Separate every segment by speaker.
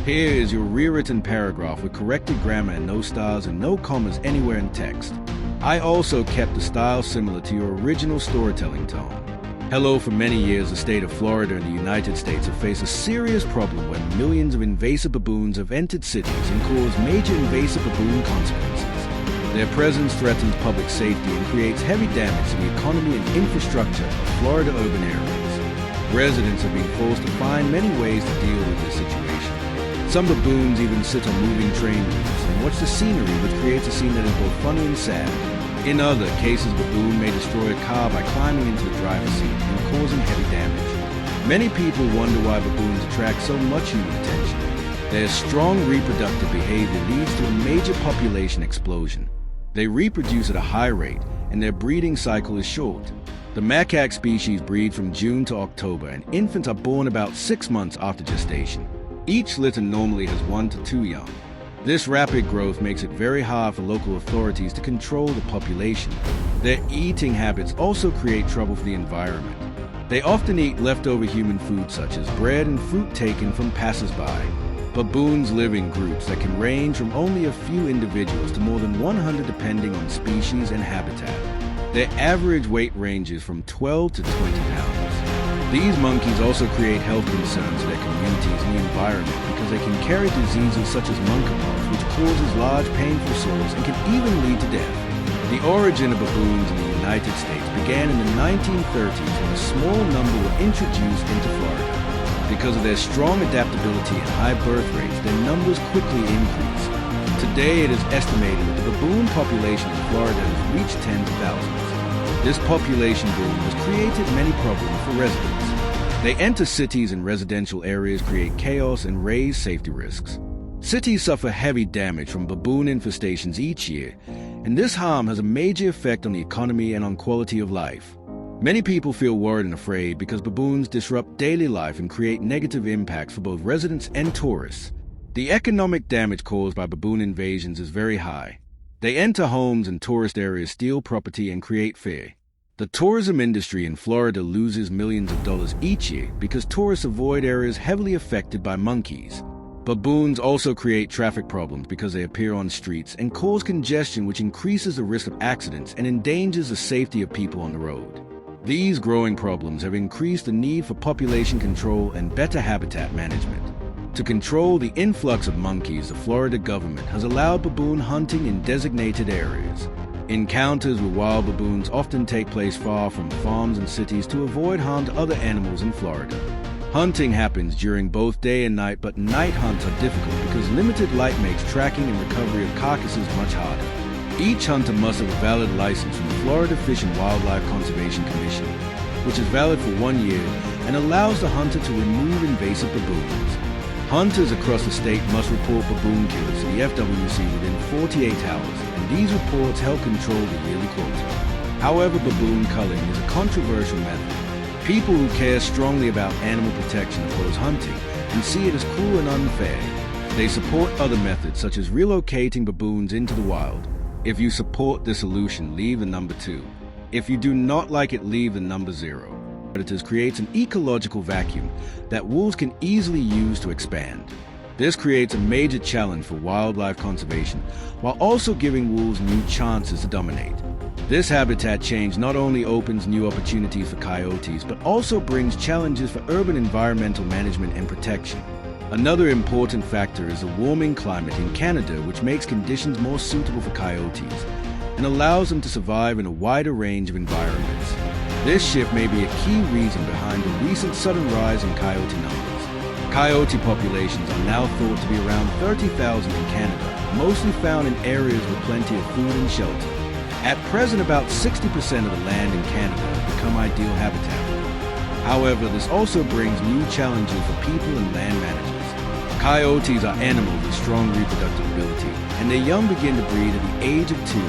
Speaker 1: Here is your rewritten paragraph with corrected grammar and no stars and no commas anywhere in text. I also kept the style similar to your original storytelling tone. Hello, for many years, the state of Florida and the United States have faced a serious problem when millions of invasive baboons have entered cities and caused major invasive baboon consequences. Their presence threatens public safety and creates heavy damage to the economy and infrastructure of Florida urban areas. Residents have been forced to find many ways to deal with this situation. Some baboons even sit on moving train routes and watch the scenery, which creates a scene that is both funny and sad. In other cases, a baboon may destroy a car by climbing into the driver's seat and causing heavy damage. Many people wonder why baboons attract so much human attention. Their strong reproductive behavior leads to a major population explosion. They reproduce at a high rate, and their breeding cycle is short. The macaque species breed from June to October, and infants are born about 6 months after gestation. Each litter normally has 1 to 2 young. This rapid growth makes it very hard for local authorities to control the population. Their eating habits also create trouble for the environment. They often eat leftover human food such as bread and fruit taken from passers-by. Baboons live in groups that can range from only a few individuals to more than 100 depending on species and habitat. Their average weight ranges from 12 to 20 pounds. These monkeys also create health concerns to their communities and the environment because they can carry diseases such as monkeypox, which causes large painful sores and can even lead to death. The origin of baboons in the United States began in the 1930s when a small number were introduced into Florida. Because of their strong adaptability and high birth rates, their numbers quickly increased. Today it is estimated that the baboon population in Florida has reached tens of thousands. This population boom has created many problems for residents. They enter cities and residential areas, create chaos, and raise safety risks. Cities suffer heavy damage from baboon infestations each year, and this harm has a major effect on the economy and on quality of life. Many people feel worried and afraid because baboons disrupt daily life and create negative impacts for both residents and tourists. The economic damage caused by baboon invasions is very high. They enter homes and tourist areas, steal property, and create fear. The tourism industry in Florida loses millions of dollars each year because tourists avoid areas heavily affected by monkeys. Baboons also create traffic problems because they appear on streets and cause congestion, which increases the risk of accidents and endangers the safety of people on the road. These growing problems have increased the need for population control and better habitat management. To control the influx of monkeys, the Florida government has allowed baboon hunting in designated areas. Encounters with wild baboons often take place far from farms and cities to avoid harm to other animals in Florida. Hunting happens during both day and night, but night hunts are difficult because limited light makes tracking and recovery of carcasses much harder. Each hunter must have a valid license from the Florida Fish and Wildlife Conservation Commission, which is valid for 1 year and allows the hunter to remove invasive baboons. Hunters across the state must report baboon kills to the FWC within 48 hours, and these reports help control the yearly quota. However, baboon culling is a controversial method. People who care strongly about animal protection oppose hunting and see it as cruel and unfair. They support other methods such as relocating baboons into the wild. If you support this solution, leave the number 2. If you do not like it, leave the number 0. Predators creates an ecological vacuum that wolves can easily use to expand. This creates a major challenge for wildlife conservation while also giving wolves new chances to dominate. This habitat change not only opens new opportunities for coyotes, but also brings challenges for urban environmental management and protection. Another important factor is the warming climate in Canada, which makes conditions more suitable for coyotes and allows them to survive in a wider range of environments. This shift may be a key reason behind the recent sudden rise in coyote numbers. Coyote populations are now thought to be around 30,000 in Canada, mostly found in areas with plenty of food and shelter. At present, about 60% of the land in Canada has become ideal habitat. However, this also brings new challenges for people and land managers. Coyotes are animals with strong reproductive ability, and their young begin to breed at the age of 2,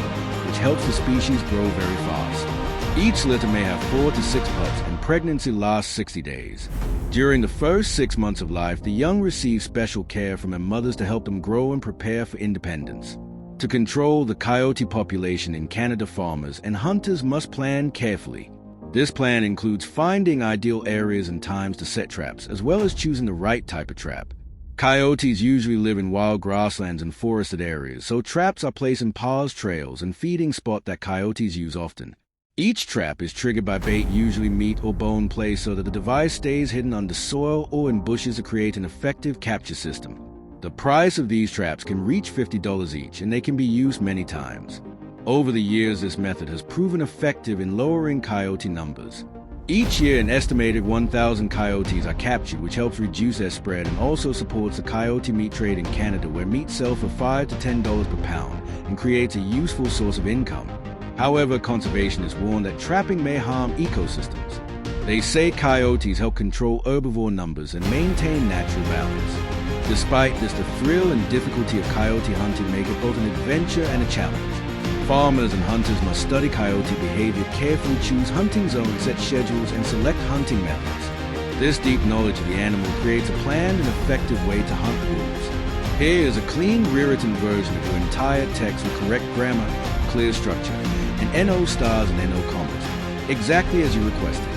Speaker 1: which helps the species grow very fast. Each litter may have 4 to 6 pups, and pregnancy lasts 60 days. During the first 6 months of life, the young receive special care from their mothers to help them grow and prepare for independence. To control the coyote population in Canada, farmers and hunters must plan carefully. This plan includes finding ideal areas and times to set traps, as well as choosing the right type of trap. Coyotes usually live in wild grasslands and forested areas, so traps are placed in paths, trails, and feeding spots that coyotes use often. Each trap is triggered by bait, usually meat or bone placed, so that the device stays hidden under soil or in bushes to create an effective capture system. The price of these traps can reach $50 each, and they can be used many times. Over the years, this method has proven effective in lowering coyote numbers. Each year, an estimated 1,000 coyotes are captured, which helps reduce their spread and also supports the coyote meat trade in Canada, where meat sells for $5 to $10 per pound and creates a useful source of income. However, conservationists warn that trapping may harm ecosystems. They say coyotes help control herbivore numbers and maintain natural balance. Despite this, the thrill and difficulty of coyote hunting make it both an adventure and a challenge. Farmers and hunters must study coyote behavior, carefully choose hunting zones, set schedules, and select hunting methods. This deep knowledge of the animal creates a planned and effective way to hunt wolves. Here is a clean, rewritten version of your entire text with correct grammar, clear structure, and NO stars and NO commas, exactly as you requested.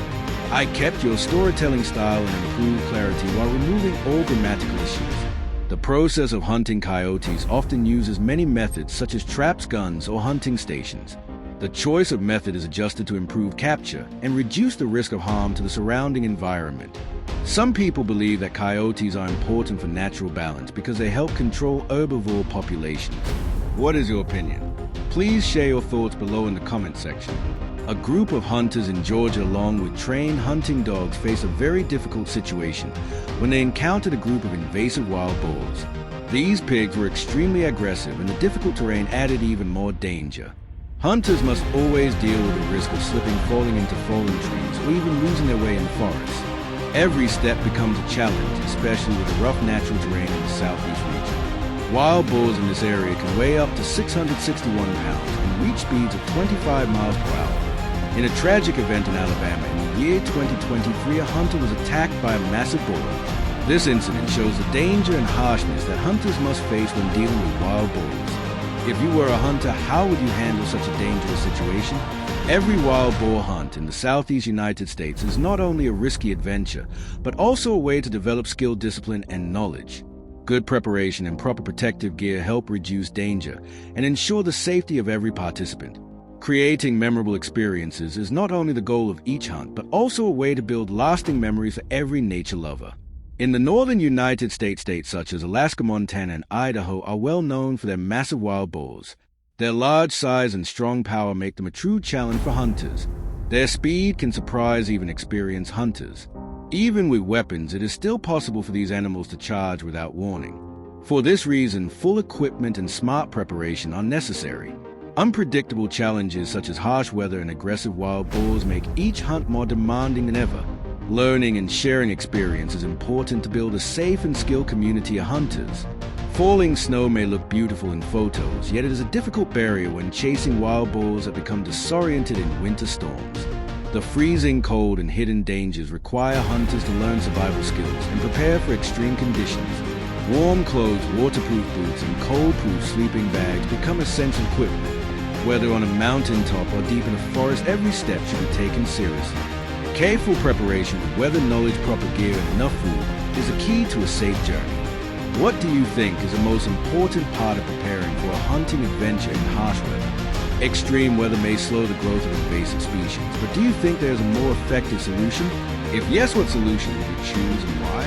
Speaker 1: I kept your storytelling style and improved clarity while removing all grammatical issues. The process of hunting coyotes often uses many methods such as traps, guns, or hunting stations. The choice of method is adjusted to improve capture and reduce the risk of harm to the surrounding environment. Some people believe that coyotes are important for natural balance because they help control herbivore populations. What is your opinion? Please share your thoughts below in the comment section. A group of hunters in Georgia, along with trained hunting dogs, faced a very difficult situation when they encountered a group of invasive wild boars. These pigs were extremely aggressive, and the difficult terrain added even more danger. Hunters must always deal with the risk of slipping, falling into fallen trees, or even losing their way in the forest. Every step becomes a challenge, especially with the rough natural terrain in the southeast region. Wild boars in this area can weigh up to 661 pounds and reach speeds of 25 miles per hour. In a tragic event in Alabama in the year 2023, a hunter was attacked by a massive boar. This incident shows the danger and harshness that hunters must face when dealing with wild boars. If you were a hunter, how would you handle such a dangerous situation? Every wild boar hunt in the southeast United States is not only a risky adventure, but also a way to develop skill, discipline, and knowledge. Good preparation and proper protective gear help reduce danger and ensure the safety of every participant. Creating memorable experiences is not only the goal of each hunt, but also a way to build lasting memories for every nature lover. In the northern United States, states such as Alaska, Montana, and Idaho are well known for their massive wild boars. Their large size and strong power make them a true challenge for hunters. Their speed can surprise even experienced hunters. Even with weapons, it is still possible for these animals to charge without warning. For this reason, full equipment and smart preparation are necessary. Unpredictable challenges such as harsh weather and aggressive wild boars make each hunt more demanding than ever. Learning and sharing experience is important to build a safe and skilled community of hunters. Falling snow may look beautiful in photos, yet it is a difficult barrier when chasing wild boars that become disoriented in winter storms. The freezing cold and hidden dangers require hunters to learn survival skills and prepare for extreme conditions. Warm clothes, waterproof boots, and cold-proof sleeping bags become essential equipment. Whether on a mountaintop or deep in a forest, every step should be taken seriously. Careful preparation with weather knowledge, proper gear, and enough food is a key to a safe journey. What do you think is the most important part of preparing for a hunting adventure in harsh weather? Extreme weather may slow the growth of invasive species, but do you think there's a more effective solution? If yes, what solution would you choose and why?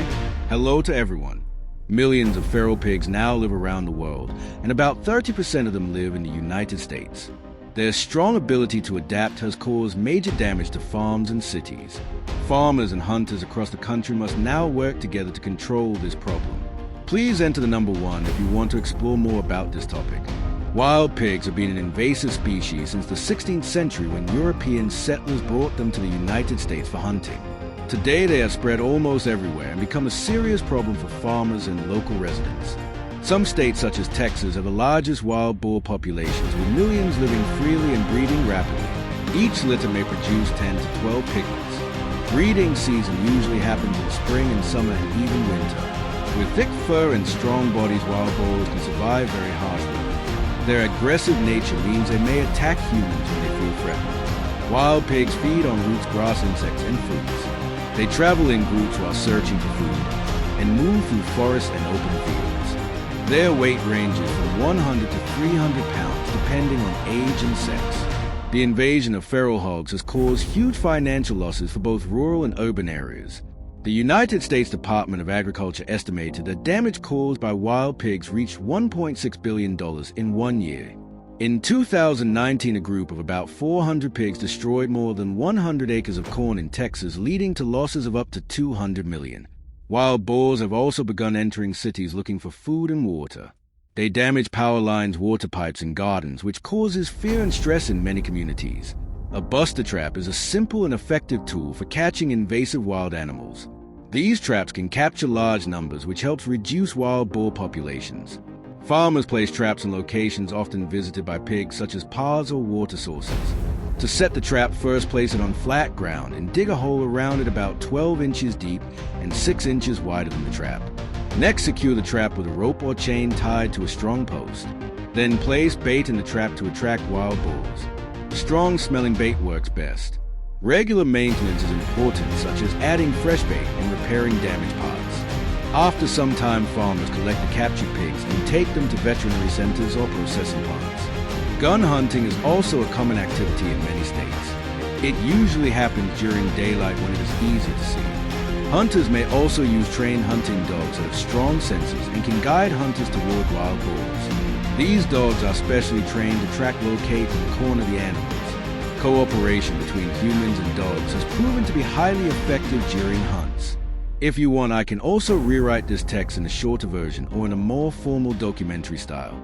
Speaker 1: Hello to everyone. Millions of feral pigs now live around the world, and about 30% of them live in the United States. Their strong ability to adapt has caused major damage to farms and cities. Farmers and hunters across the country must now work together to control this problem. Please enter the number 1 if you want to explore more about this topic. Wild pigs have been an invasive species since the 16th century when European settlers brought them to the United States for hunting. Today they have spread almost everywhere and become a serious problem for farmers and local residents. Some states such as Texas have the largest wild boar populations, with millions living freely and breeding rapidly. Each litter may produce 10 to 12 piglets. Breeding season usually happens in spring and summer and even winter. With thick fur and strong bodies, wild boars can survive very harsh weather. Their aggressive nature means they may attack humans when they feel threatened. Wild pigs feed on roots, grass, insects, and fruits. They travel in groups while searching for food. and move through forests and open fields. Their weight ranges from 100 to 300 pounds depending on age and sex. The invasion of feral hogs has caused huge financial losses for both rural and urban areas. The United States Department of Agriculture estimated that damage caused by wild pigs reached $1.6 billion in 1 year. In 2019, a group of about 400 pigs destroyed more than 100 acres of corn in Texas, leading to losses of up to $200 million. Wild boars have also begun entering cities looking for food and water. They damage power lines, water pipes, and gardens, which causes fear and stress in many communities. A buster trap is a simple and effective tool for catching invasive wild animals. These traps can capture large numbers, which helps reduce wild boar populations. Farmers place traps in locations often visited by pigs, such as paths or water sources. To set the trap, first place it on flat ground and dig a hole around it about 12 inches deep and 6 inches wider than the trap. Next, secure the trap with a rope or chain tied to a strong post. Then place bait in the trap to attract wild boars. Strong-smelling bait works best. Regular maintenance is important, such as adding fresh bait and repairing damaged parts. After some time, farmers collect the captured pigs and take them to veterinary centers or processing plants. Gun hunting is also a common activity in many states. It usually happens during daylight when it is easier to see. Hunters may also use trained hunting dogs that have strong senses and can guide hunters toward wild boars. These dogs are specially trained to track, locate, and corner the animals. Cooperation between humans and dogs has proven to be highly effective during hunts. If you want, I can also rewrite this text in a shorter version or in a more formal documentary style.